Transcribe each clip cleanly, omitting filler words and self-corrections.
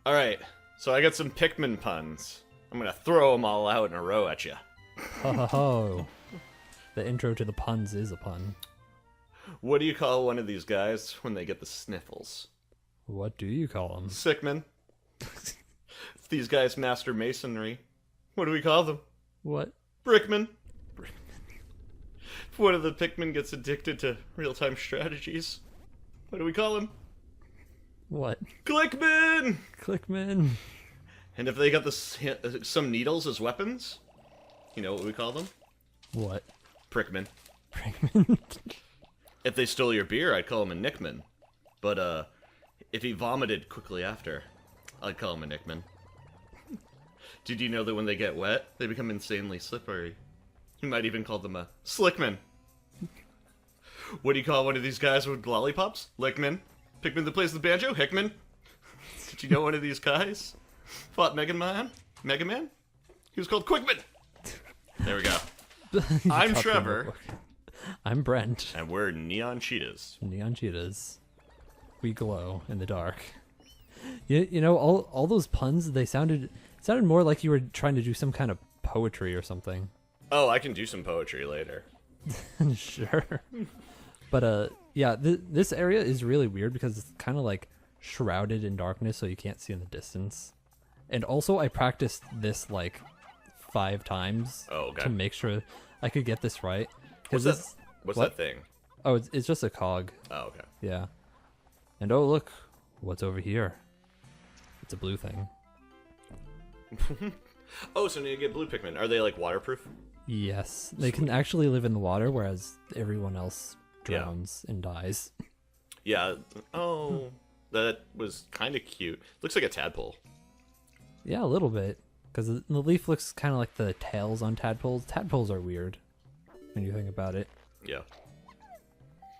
Alright, so I got some Pikmin puns. I'm gonna throw them all out in a row at you. Ho ho ho. The intro to the puns is a pun. What do you call one of these guys when they get the sniffles? What do you call them? Sickman. If these guys master masonry, what do we call them? What? Brickman. If one of the Pikmin gets addicted to real-time strategies, what do we call him? What? Clickman! Clickman. And if they got some needles as weapons, you know what we call them? What? Prickman. Prickman. If they stole your beer, I'd call him a Nickman. But, if he vomited quickly after, I'd call him a Nickman. Did you know that when they get wet, they become insanely slippery? You might even call them a Slickman. What do you call one of these guys with lollipops? Lickman. Pikmin that plays the banjo? Hickman. Did you know one of these guys fought Mega Man? He was called Quickman. There we go. I'm Trevor. I'm Brent. And we're NeonCheetahs. NeonCheetahs. We glow in the dark. You know, all those puns, they sounded more like you were trying to do some kind of poetry or something. Oh, I can do some poetry later. Sure. But yeah, this area is really weird because it's kind of like shrouded in darkness, so you can't see in the distance. And also, I practiced this like 5 times to make sure I could get this right. What's that thing? Oh, it's just a cog. Oh, okay. Yeah. And oh, look, what's over here? It's a blue thing. Oh, so now you get blue Pikmin. Are they like waterproof? Yes, they can actually live in the water, whereas everyone else drowns and dies. Yeah. Oh, that was kind of cute. Looks like a tadpole. Yeah, a little bit. Because the leaf looks kind of like the tails on tadpoles. Tadpoles are weird when you think about it. Yeah.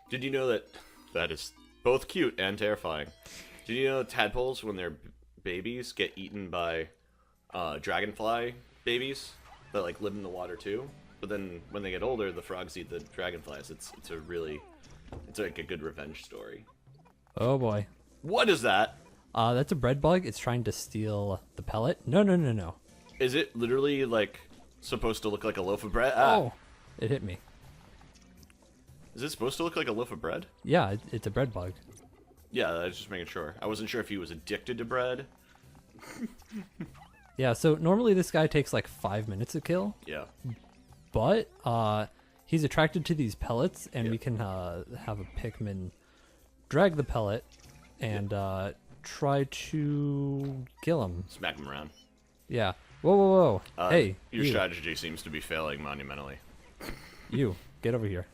Did you know that is both cute and terrifying? Did you know tadpoles, when they're babies, get eaten by dragonfly babies that like live in the water too? But then when they get older, the frogs eat the dragonflies. It's like a good revenge story. Oh boy. What is that? That's a bread bug. It's trying to steal the pellet. No. Is it literally like supposed to look like a loaf of bread? Oh, it hit me. Is it supposed to look like a loaf of bread? Yeah, it's a bread bug. Yeah, I was just making sure. I wasn't sure if he was addicted to bread. Yeah, so normally this guy takes like 5 minutes to kill. Yeah. But he's attracted to these pellets, and we can have a Pikmin drag the pellet and try to kill him. Smack him around. Yeah. Whoa. Hey. Your strategy seems to be failing monumentally. You, get over here.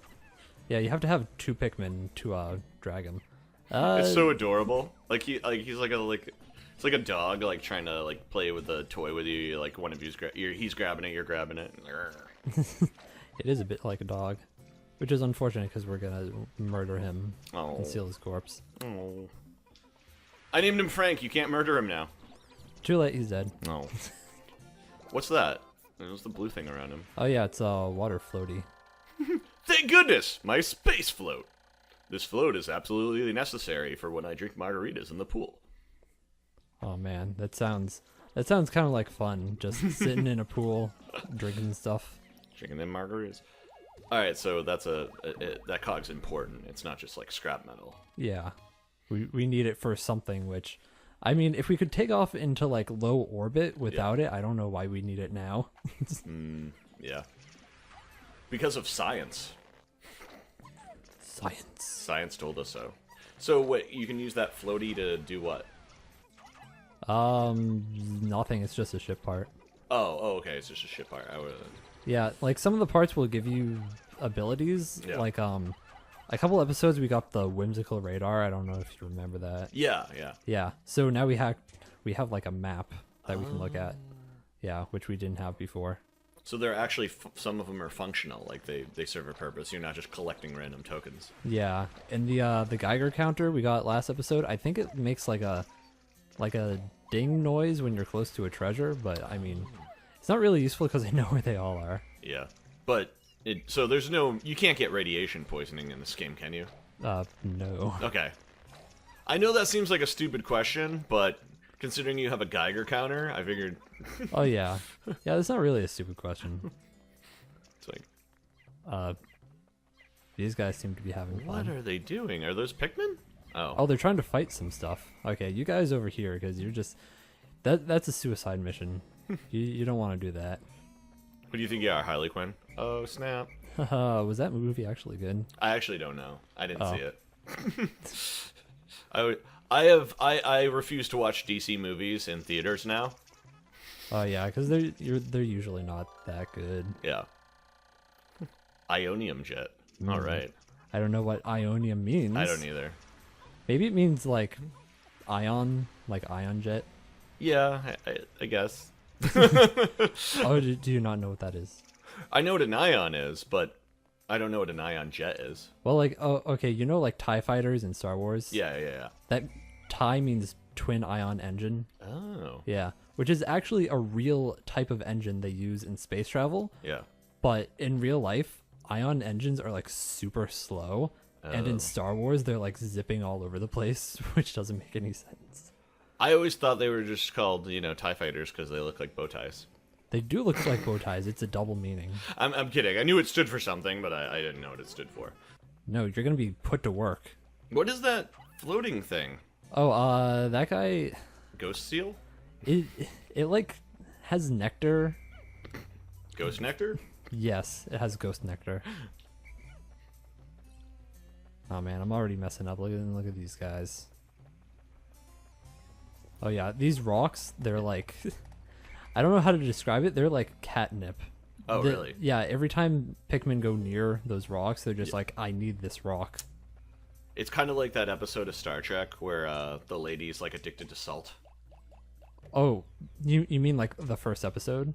Yeah, you have to have 2 Pikmin to drag him. It's so adorable. He's it's like a dog like trying to like play with a toy with you. Like one of he's grabbing it, you're grabbing it. It is a bit like a dog, which is unfortunate because we're gonna murder him and steal his corpse. Oh. I named him Frank. You can't murder him now. Too late, he's dead. No. What's that? There's the blue thing around him. Oh yeah, it's a water floaty. Thank goodness! My space float! This float is absolutely necessary for when I drink margaritas in the pool. Oh man, that sounds kind of like fun. Just sitting in a pool, drinking stuff. Drinking them margaritas. Alright, so that cog's important. It's not just like scrap metal. Yeah. We need it for something, which, I mean, if we could take off into like low orbit without it, I don't know why we need it now. Yeah. Because of science. Science told us so. So what, you can use that floaty to do what? Nothing. It's just a ship part. Oh, okay. It's just a ship part. Yeah, like some of the parts will give you abilities. Yeah. Like a couple episodes we got the whimsical radar. I don't know if you remember that. Yeah. Yeah. So now we have like a map that we can look at. Yeah, which we didn't have before. So they're actually some of them are functional. Like they serve a purpose. You're not just collecting random tokens. Yeah, and the Geiger counter we got last episode, I think it makes like a ding noise when you're close to a treasure, but I mean, it's not really useful because I know where they all are. Yeah, but so you can't get radiation poisoning in this game, can you? No. Okay. I know that seems like a stupid question, but Considering you have a Geiger counter, I figured Oh yeah, yeah. That's not really a stupid question. it's like, These guys seem to be having what fun. are they doing? Are those Pikmin? Oh. Oh, they're trying to fight some stuff. Okay, you guys over here, because you're just that's a suicide mission. You don't want to do that. What do you think you are, Harley Quinn? Oh, snap. Was that movie actually good? I actually don't know. I didn't Oh. see it. I refuse to watch DC movies in theaters now. Oh yeah, because they're usually not that good. Yeah. Ionium jet. All right. I don't know what ionium means. I don't either. Maybe it means like ion jet. Yeah, I guess. Oh, do you not know what that is? I know what an ion is, but I don't know what an ion jet is. Well, like, oh, okay, you know, like TIE fighters in Star Wars? Yeah. That TIE means twin ion engine. Oh. Yeah, which is actually a real type of engine they use in space travel. Yeah. But in real life, ion engines are like super slow. And Oh. in Star Wars, they're like zipping all over the place, which doesn't make any sense. I always thought they were just called, TIE fighters because they look like bow ties. They do look like bow ties. It's a double meaning. I'm kidding. I knew it stood for something, but I didn't know what it stood for. No, you're gonna be put to work. What is that floating thing? Oh, that guy, Ghost seal? it like has nectar. Ghost nectar? Yes, it has ghost nectar. Oh man, I'm already messing up. Look at these guys. Oh yeah, these rocks, they're like I don't know how to describe it. They're like catnip. Oh, really? Yeah, every time Pikmin go near those rocks, they're just like, I need this rock. It's kind of like that episode of Star Trek where the lady's like addicted to salt. Oh, you mean like the first episode?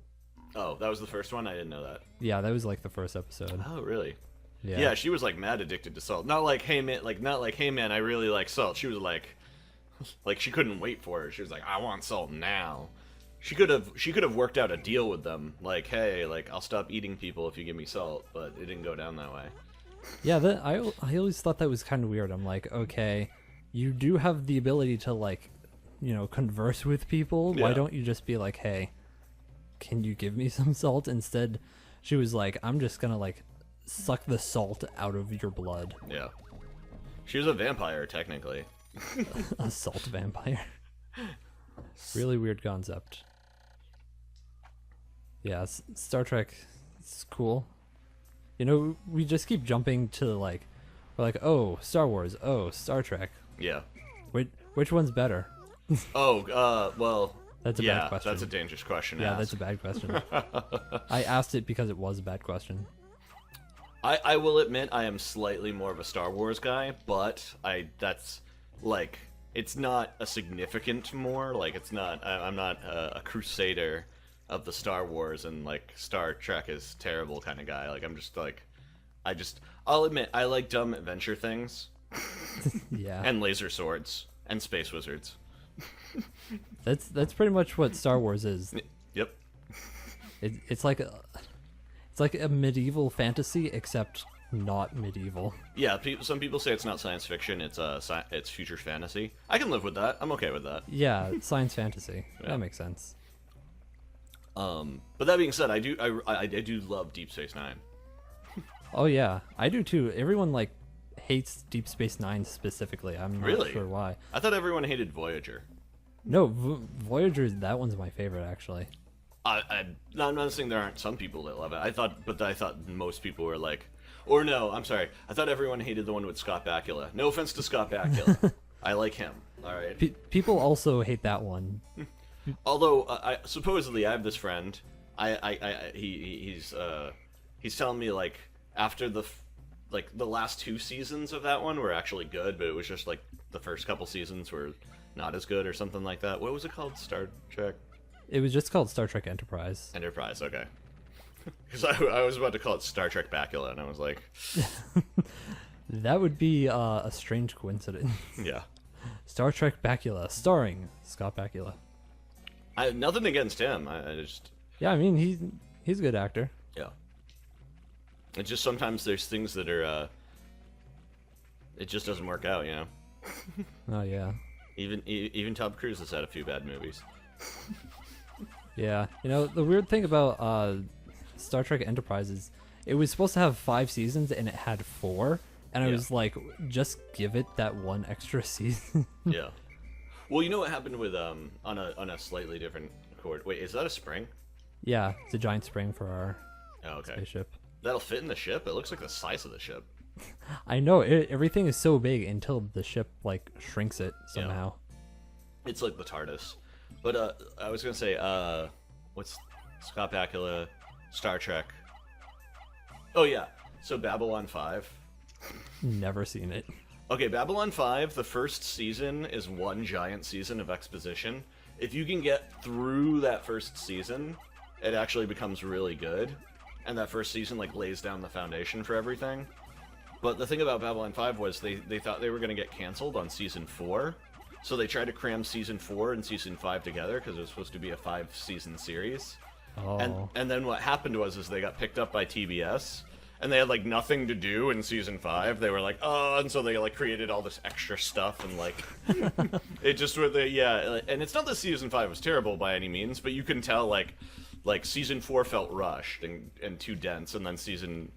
Oh, that was the first one? I didn't know that. Yeah, that was like the first episode. Oh, really? Yeah. Yeah, she was like mad addicted to salt. Not like, hey man, I really like salt. She was like she couldn't wait for it. She was like, I want salt now. She could have worked out a deal with them, like, hey, like I'll stop eating people if you give me salt, but it didn't go down that way. Yeah, I always thought that was kind of weird. I'm like, okay, you do have the ability to like, converse with people. Why Yeah. don't you just be like, hey, can you give me some salt? Instead, she was like, I'm just gonna like suck the salt out of your blood. Yeah. She was a vampire, technically. A salt vampire. Really weird concept. Yeah, Star Trek, it's cool. We just keep jumping to like, we're like, oh, Star Wars, oh, Star Trek. Yeah. Which one's better? Oh, well. That's a yeah, bad question. that's a dangerous question to Yeah, ask. that's a bad question. I asked it because it was a bad question. I will admit I am slightly more of a Star Wars guy, but that's like it's not a significant more. Like it's not. I'm not a crusader of the Star Wars and like Star Trek is terrible kind of guy. Like I'm just like I'll admit I like dumb adventure things Yeah, and laser swords and space wizards. that's pretty much what Star Wars is. Yep. It's like a medieval fantasy, except not medieval. Yeah. Some people say it's not science fiction. It's future fantasy. I can live with that. I'm okay with that. Yeah, science fantasy. Yeah. That makes sense. But that being said, I do love Deep Space Nine. Oh yeah, I do too. Everyone like hates Deep Space Nine specifically. I'm not Really? sure why. I thought everyone hated Voyager. No, Voyager, that one's my favorite actually. I'm not saying there aren't some people that love it. I thought most people were like, or no, I'm sorry. I thought everyone hated the one with Scott Bakula. No offense to Scott Bakula. I like him. All right. People also hate that one. Although supposedly I have this friend. He's telling me like after the last 2 seasons of that one were actually good, but it was just like the first couple seasons were not as good or something like that. What was it called? Star Trek It was just called Star Trek Enterprise. Enterprise. Okay. Because I was about to call it Star Trek Bakula, and I was like, That would be a strange coincidence. yeah. Star Trek Bakula, starring Scott Bakula. Nothing against him. I just Yeah, I mean he's a good actor. yeah. It's just sometimes there's things that are it just doesn't work out, you know. Oh yeah. Even Tom Cruise has had a few bad movies. Yeah, the weird thing about Star Trek Enterprise is it was supposed to have 5 seasons and it had 4, and I was like, just give it that one extra season. Yeah. Well, you know what happened with on a slightly different chord. Wait, is that a spring? Yeah, it's a giant spring for our Okay. spaceship. That'll fit in the ship. It looks like the size of the ship. I know everything is so big until the ship like shrinks it somehow. Yeah. It's like the TARDIS. But I was gonna say, what's Scott Bakula, Star Trek? Oh yeah. So Babylon 5. Never seen it. Okay, Babylon 5, the first season is one giant season of exposition. If you can get through that first season, it actually becomes really good. And that first season like lays down the foundation for everything. But the thing about Babylon 5 was they thought they were going to get canceled on Season 4. So they tried to cram Season 4 and Season 5 together because it was supposed to be a 5-season series. Oh. And then what happened was they got picked up by TBS. And they had like nothing to do in Season 5. They were like, oh, and so they like created all this extra stuff and like it just were the and it's not that Season 5 was terrible by any means, but you can tell like Season 4 felt rushed and too dense, and then Season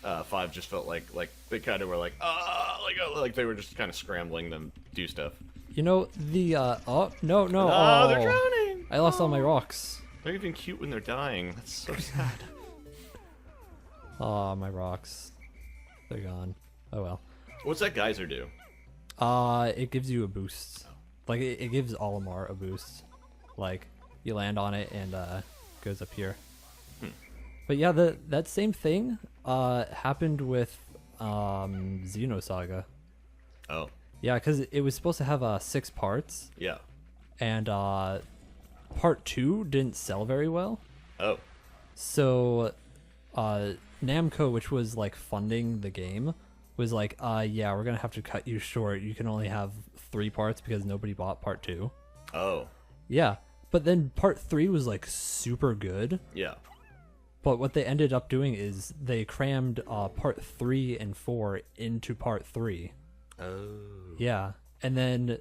5 just felt like they kind of were like they were just kind of scrambling to do stuff. The oh no Oh, they're drowning. I lost all my rocks. They're even cute when they're dying. That's so sad. Oh, my rocks. They're gone. Oh well. What's that geyser do? It gives you a boost. Like it gives Olimar a boost. Like you land on it and goes up here. But yeah, that same thing happened with Xenosaga. Oh. Yeah, because it was supposed to have 6 parts. Yeah. And part 2 didn't sell very well. Oh. So Namco, which was like funding the game, was like, yeah, we're gonna have to cut you short. You can only have 3 parts because nobody bought part 2. Oh. Yeah. But then part 3 was like super good. Yeah. But what they ended up doing is they crammed part 3 and 4 into part 3. Oh. Yeah. And then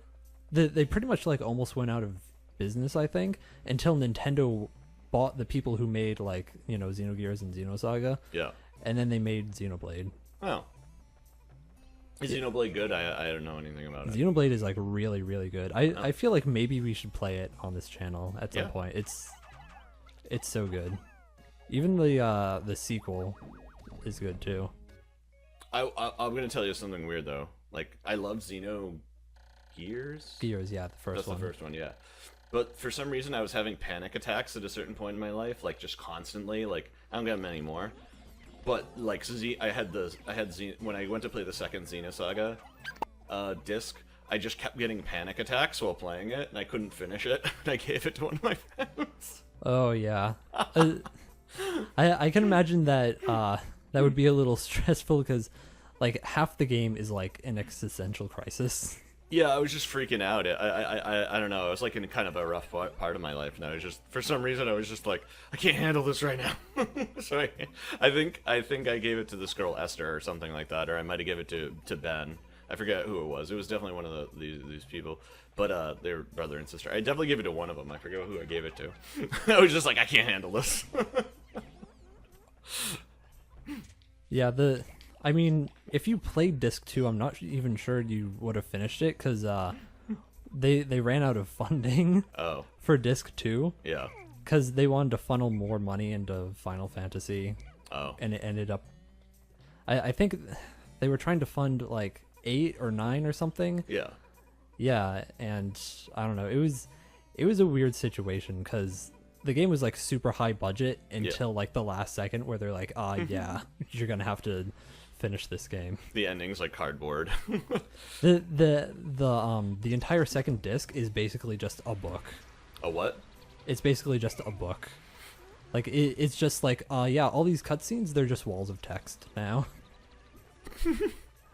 they pretty much like almost went out of business, I think, until Nintendo bought the people who made like, Xenogears and Xenosaga. Yeah. And then they made Xenoblade. Oh. Is Xenoblade good? I don't know anything about it. Xenoblade is like really, really good. I feel like maybe we should play it on this channel at some point. It's so good. Even the sequel is good too. I'm gonna tell you something weird though. Like I love Xenogears. Gears, yeah, the first That's one. the first one, yeah. But for some reason, I was having panic attacks at a certain point in my life, like just constantly. Like I don't get them anymore. But like when I went to play the second Xenosaga disc, I just kept getting panic attacks while playing it, and I couldn't finish it. And I gave it to one of my friends. Oh yeah, I can imagine that that would be a little stressful because like half the game is like an existential crisis. Yeah, I was just freaking out. I don't know. I was like in kind of a rough part of my life, and I was just, for some reason, I was just like, I can't handle this right now. So I think I gave it to this girl Esther or something like that, or I might have given it to Ben. I forget who it was. It was definitely one of these people, but they were brother and sister. I definitely gave it to one of them. I forget who I gave it to. I was just like, I can't handle this. Yeah, I mean, if you played disc 2, I'm not even sure you would have finished it because they ran out of funding for disc 2. Yeah. Because they wanted to funnel more money into Final Fantasy. Oh. And it ended up, I think they were trying to fund like 8 or 9 or something. Yeah. Yeah, and I don't know. It was a weird situation because the game was like super high budget until like the last second where they're like, yeah, you're gonna have to finish this game. The ending's like cardboard. The entire second disc is basically just a book. A what? It's basically just a book. Like it's just like yeah, all these cutscenes, they're just walls of text now.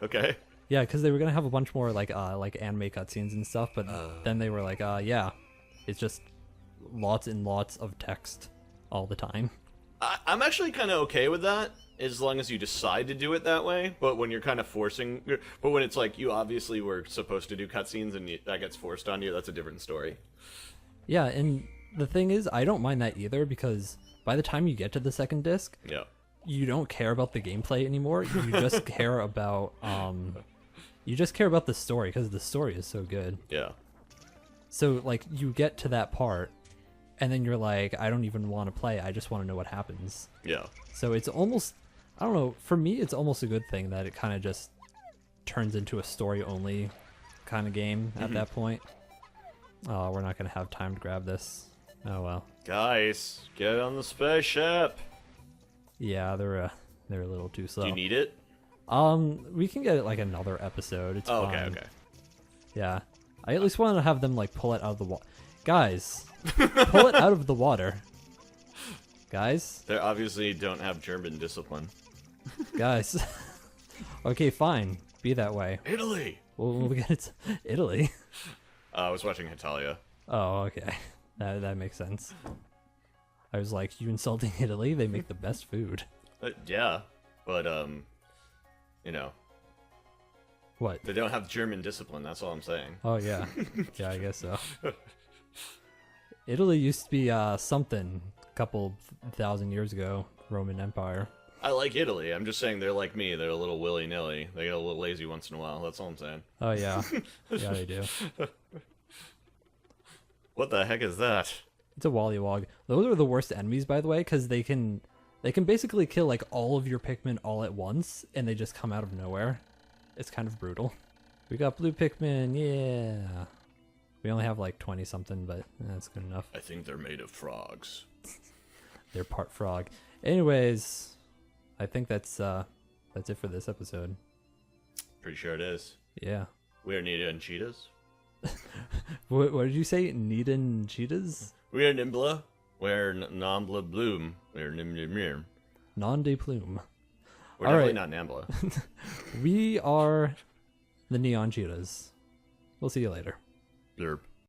Okay. Yeah, because they were gonna have a bunch more like anime cutscenes and stuff, but then they were like, yeah, it's just lots and lots of text all the time. I'm actually kind of okay with that, as long as you decide to do it that way. But when you're kind of but when it's like you obviously were supposed to do cutscenes and that gets forced on you, that's a different story. Yeah, and the thing is, I don't mind that either, because by the time you get to the second disc, Yeah. you don't care about the gameplay anymore. You just care about the story, because the story is so good. Yeah. So like you get to that part, and then you're like, I don't even want to play. I just want to know what happens. Yeah. So it's almost, I don't know. For me, it's almost a good thing that it kind of just turns into a story only kind of game at that point. Oh, we're not gonna have time to grab this. Oh well. Guys, get on the spaceship. Yeah, they're a little too slow. Do you need it? We can get it like another episode. It's Oh, fine. okay. Yeah, I at least want to have them like pull it out of the water. Guys, pull it out of the water. Guys, They obviously don't have German discipline. guys. Okay, fine. Be that way. Italy. We'll get it to Italy. I was watching Hitalia. Oh, okay. That makes sense. I was like, you insulting Italy? They make the best food. Yeah, but you know, What? they don't have German discipline. That's all I'm saying. Oh yeah, yeah, I guess so. Italy used to be something a couple thousand years ago. Roman Empire. I like Italy. I'm just saying they're like me. They're a little willy-nilly. They get a little lazy once in a while. That's all I'm saying. Oh yeah, yeah they do. What the heck is that? It's a Wollywog. Those are the worst enemies, by the way, because they can basically kill like all of your Pikmin all at once, and they just come out of nowhere. It's kind of brutal. We got blue Pikmin, yeah. We only have like 20 something, but that's good enough. I think they're made of frogs. They're part frog. Anyways, I think that's it for this episode. Pretty sure it is. Yeah. We are NeonCheetahs. What did you say? NeonCheetahs? We are Nimbla. We're Nambla Bloom. We're Nimnimir. Non de plume. We're All definitely right. not Nambla. We are the NeonCheetahs. We'll see you later. Blurb.